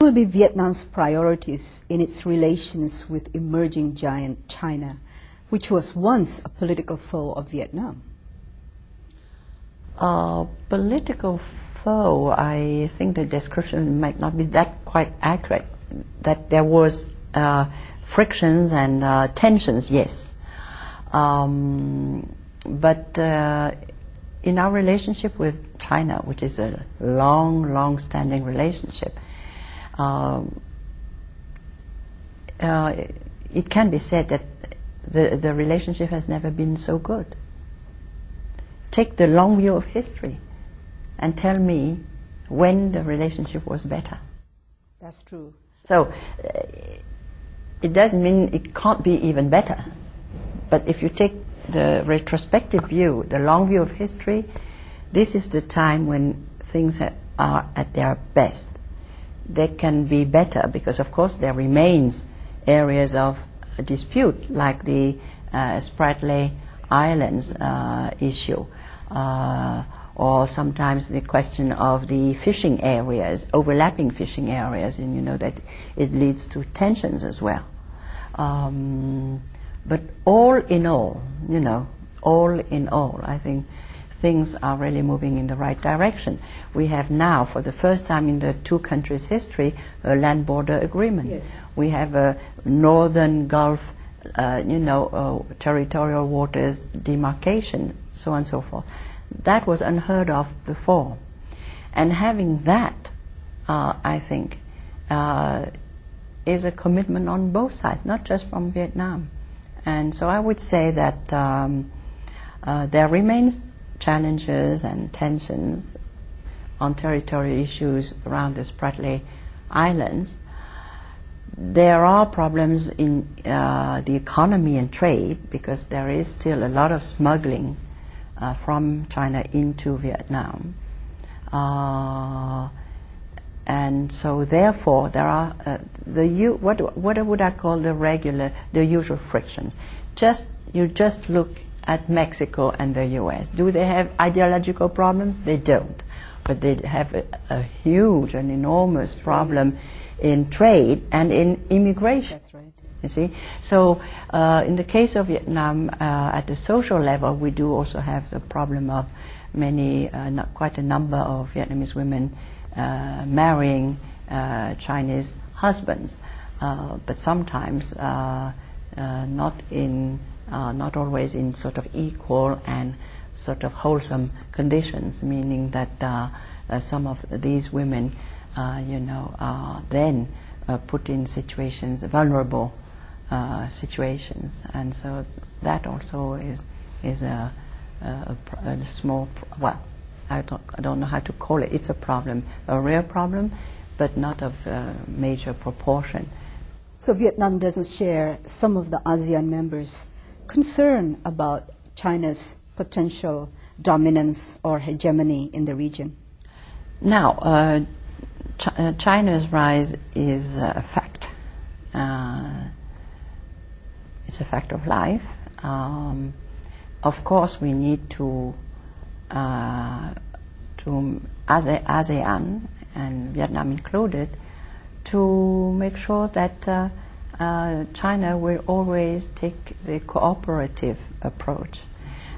What will be Vietnam's priorities in its relations with emerging giant China, which was once a political foe of Vietnam? Political foe, I think the description might not be that quite accurate. That there was frictions and tensions, yes. But in our relationship with China, which is a long-standing relationship, it can be said that the relationship has never been so good. Take the long view of history and tell me when the relationship was better. That's true. So it doesn't mean it can't be even better. But if you take the retrospective view, the long view of history, this is the time when things are at their best. They can be better because, of course, there remains areas of dispute, like the Spratly Islands issue, or sometimes the question of the fishing areas, overlapping fishing areas, and you know that it leads to tensions as well. But all in all, I think things are really moving in the right direction. We have now, for the first time in the two countries' history, a land border agreement. Yes. We have a northern Gulf, territorial waters demarcation, so on and so forth. That was unheard of before. And having that, I think, is a commitment on both sides, not just from Vietnam. And so I would say that there remains challenges and tensions on territorial issues around the Spratly Islands. There are problems in the economy and trade because there is still a lot of smuggling from China into Vietnam. And so therefore there are what would I call the usual frictions. You just look at Mexico and the US. Do they have ideological problems? They don't. But they have a huge and enormous problem in trade and in immigration. That's right. You see? So in the case of Vietnam, at the social level, we do also have the problem of quite a number of Vietnamese women marrying Chinese husbands, but sometimes not always in sort of equal and sort of wholesome conditions, meaning that some of these women, are then put in situations, vulnerable situations, and so that also is a small, well, I don't know how to call it. It's a problem, a real problem, but not of major proportion. So Vietnam doesn't share some of the ASEAN members' concern about China's potential dominance or hegemony in the region? Now, China's rise is a fact. It's a fact of life. Of course, we need to ASEAN, and Vietnam included, to make sure that China will always take the cooperative approach.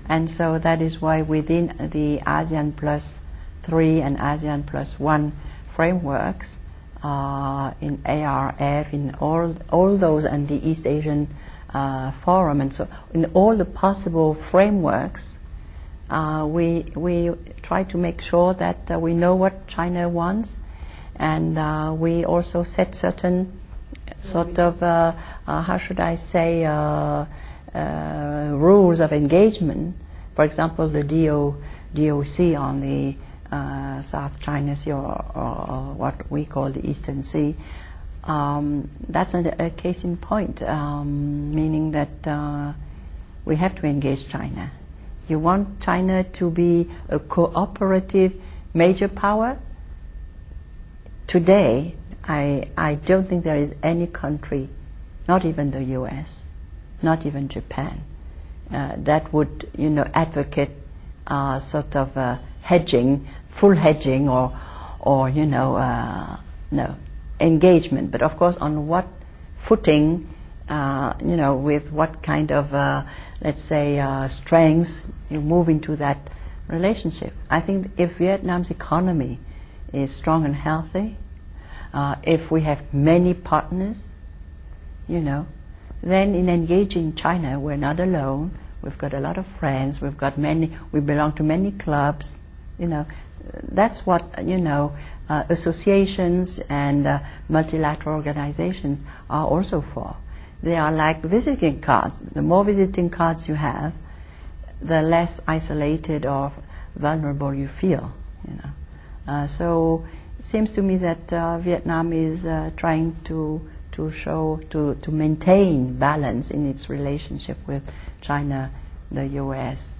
And so that is why within the ASEAN Plus 3 and ASEAN Plus 1 frameworks, in ARF, in all those, and the East Asian Forum, and so in all the possible frameworks, we try to make sure that we know what China wants, and we also set certain sort of, how should I say, rules of engagement. For example, the DOC on the South China Sea, or what we call the Eastern Sea. That's a case in point, meaning that we have to engage China. You want China to be a cooperative major power? Today, I don't think there is any country, not even the US, not even Japan, that would, advocate sort of hedging, full hedging, or no. engagement. But of course, on what footing, with what kind of, let's say, strengths you move into that relationship. I think if Vietnam's economy is strong and healthy, if we have many partners, then in engaging China, we're not alone. We've got a lot of friends. We belong to many clubs. That's what associations and multilateral organizations are also for. They are like visiting cards. The more visiting cards you have, the less isolated or vulnerable you feel. So it seems to me that Vietnam is trying to maintain balance in its relationship with China, the U.S.,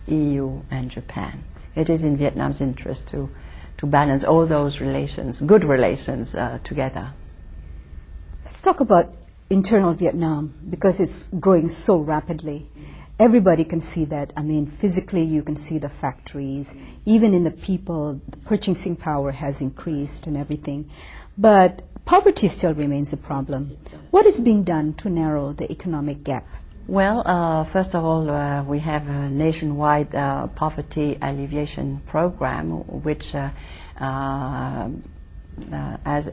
EU, and Japan. It is in Vietnam's interest to balance all those relations, good relations, together. Let's talk about internal Vietnam, because it's growing so rapidly. Everybody can see that. I mean, physically you can see the factories. Even in the people, the purchasing power has increased and everything. But poverty still remains a problem. What is being done to narrow the economic gap? Well, first of all, we have a nationwide poverty alleviation program, which, as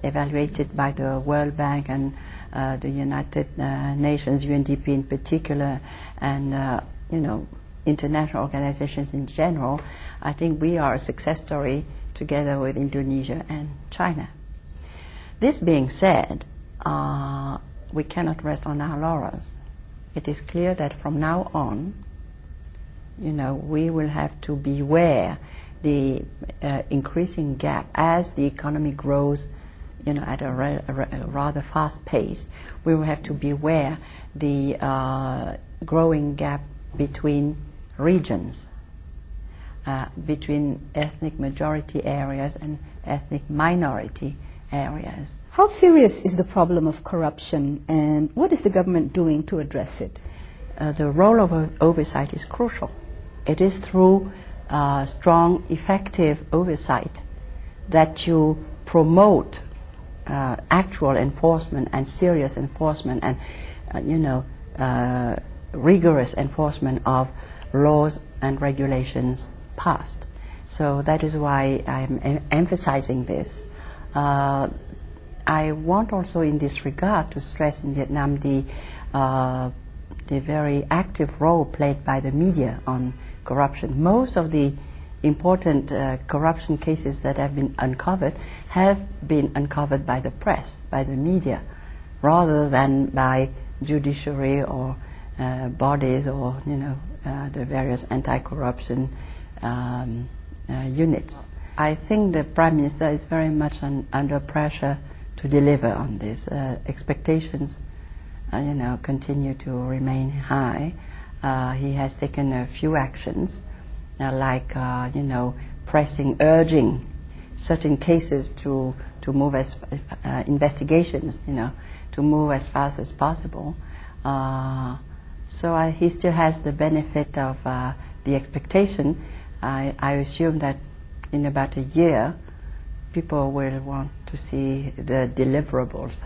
evaluated by the World Bank and the United Nations, UNDP in particular, and international organizations in general, I think we are a success story together with Indonesia and China. This being said, we cannot rest on our laurels. It is clear that from now on, we will have to beware the increasing gap as the economy grows, at a rather fast pace. We will have to beware the growing gap between regions, between ethnic majority areas and ethnic minority areas. How serious is the problem of corruption, and what is the government doing to address it? The role of oversight is crucial. It is through strong, effective oversight that you promote actual enforcement and serious enforcement and, rigorous enforcement of laws and regulations passed. So that is why I'm emphasizing this. I want also in this regard to stress in Vietnam the very active role played by the media on corruption. Most of the important corruption cases that have been uncovered by the press, by the media, rather than by judiciary or bodies or the various anti-corruption units. I think the Prime Minister is very much under pressure to deliver on this. Expectations, continue to remain high. He has taken a few actions, like urging certain cases to move as investigations, to move as fast as possible. So he still has the benefit of the expectation. I assume that in about a year, people will want to see the deliverables.